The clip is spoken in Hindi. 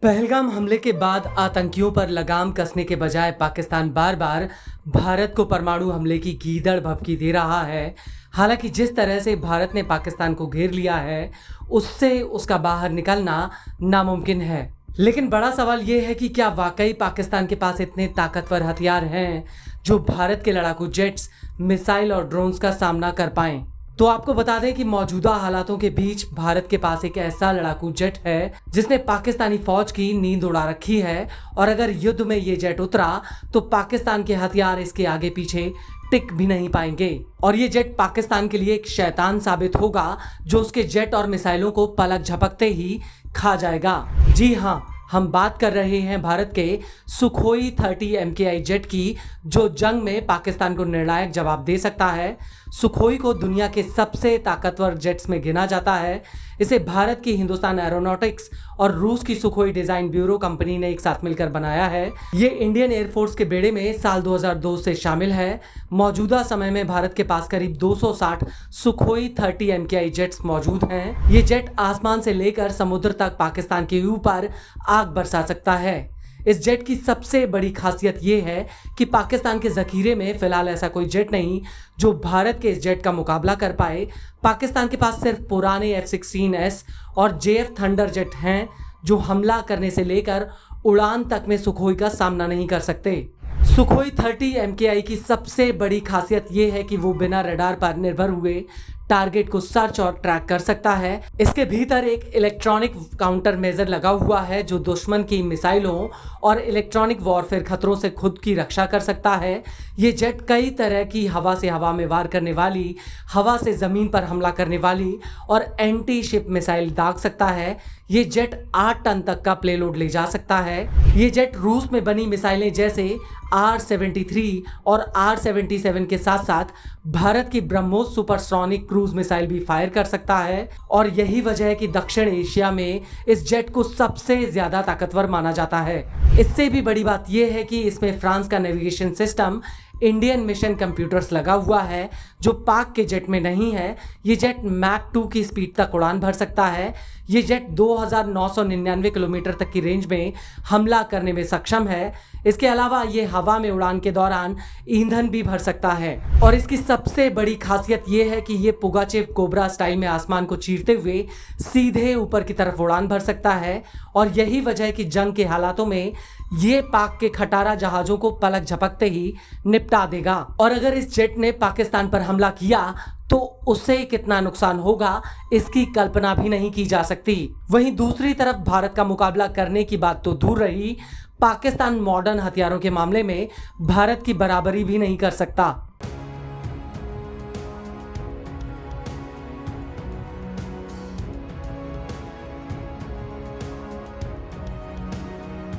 पहलगाम हमले के बाद आतंकियों पर लगाम कसने के बजाय पाकिस्तान बार बार भारत को परमाणु हमले की गीदड़ भभकी दे रहा है। हालांकि जिस तरह से भारत ने पाकिस्तान को घेर लिया है, उससे उसका बाहर निकलना नामुमकिन है। लेकिन बड़ा सवाल यह है कि क्या वाकई पाकिस्तान के पास इतने ताकतवर हथियार हैं जो भारत के लड़ाकू जेट्स, मिसाइल और ड्रोन्स का सामना कर पाएं। तो आपको बता दें कि मौजूदा हालातों के बीच भारत के पास एक ऐसा लड़ाकू जेट है जिसने पाकिस्तानी फौज की नींद उड़ा रखी है, और अगर युद्ध में ये जेट उतरा तो पाकिस्तान के हथियार इसके आगे पीछे टिक भी नहीं पाएंगे। और ये जेट पाकिस्तान के लिए एक शैतान साबित होगा जो उसके जेट और मिसाइलों को पलक झपकते ही खा जाएगा। जी हाँ, हम बात कर रहे हैं भारत के सुखोई 30 MKI जेट की, जो जंग में पाकिस्तान को निर्णायक जवाब दे सकता है। सुखोई को दुनिया के सबसे ताकतवर जेट्स में गिना जाता है। इसे भारत की हिंदुस्तान एरोनॉटिक्स और रूस की सुखोई डिजाइन ब्यूरो कंपनी ने एक साथ मिलकर बनाया है। ये इंडियन एयरफोर्स के बेड़े में साल 2002 से शामिल है। मौजूदा समय में भारत के पास करीब 260 सुखोई 30 MKI जेट्स मौजूद हैं। ये जेट आसमान से लेकर समुद्र तक पाकिस्तान के ऊपर आग बरसा सकता है। इस जेट की सबसे बड़ी खासियत ये है कि पाकिस्तान के जखीरे में फिलहाल ऐसा कोई जेट नहीं जो भारत के इस जेट का मुकाबला कर पाए। पाकिस्तान के पास सिर्फ पुराने F-16S और JF थंडर जेट हैं जो हमला करने से लेकर उड़ान तक में सुखोई का सामना नहीं कर सकते। सुखोई 30 MKI की सबसे बड़ी खासियत ये है कि वो बिना रडार पर निर्भर हुए टारगेट को सर्च और ट्रैक कर सकता है। इसके भीतर एक इलेक्ट्रॉनिक काउंटर मेजर लगा हुआ है जो दुश्मन की मिसाइलों और इलेक्ट्रॉनिक वॉरफेयर खतरों से खुद की रक्षा कर सकता है। ये जेट कई तरह की हवा से हवा में वार करने वाली, हवा से जमीन पर हमला करने वाली और एंटी शिप मिसाइल दाग सकता है। ये जेट 8 टन तक का प्लेलोड ले जा सकता है। ये जेट रूस में बनी मिसाइलें जैसे R-73 और R-77 के साथ साथ भारत की ब्रह्मोस सुपरसोनिक क्रूज मिसाइल भी फायर कर सकता है। और यही वजह है कि दक्षिण एशिया में इस जेट को सबसे ज्यादा ताकतवर माना जाता है। इससे भी बड़ी बात यह है कि इसमें फ्रांस का navigation system Indian mission computers लगा हुआ है जो पाक के जेट में नहीं है। ये जेट मैक 2 की स्पीड तक उड़ान भर सकता है। ये जेट 2999 किलोमीटर तक की रेंज में हमला करने में सक्षम है। इसके अलावा ये हवा में उड़ान के दौरान ईंधन भी भर सकता है। और इसकी सबसे बड़ी खासियत ये है कि ये पुगाचेव कोबरा स्टाइल में आसमान को चीरते हुए सीधे ऊपर की तरफ उड़ान भर सकता है। और यही वजह है कि जंग के हालातों में ये पाक के खटारा जहाजों को पलक झपकते ही निपटा देगा। और अगर इस जेट ने पाकिस्तान पर हमला किया तो उससे कितना नुकसान होगा, इसकी कल्पना भी नहीं की जा सकती। वहीं दूसरी तरफ भारत का मुकाबला करने की बात तो दूर रही, पाकिस्तान मॉडर्न हथियारों के मामले में भारत की बराबरी भी नहीं कर सकता।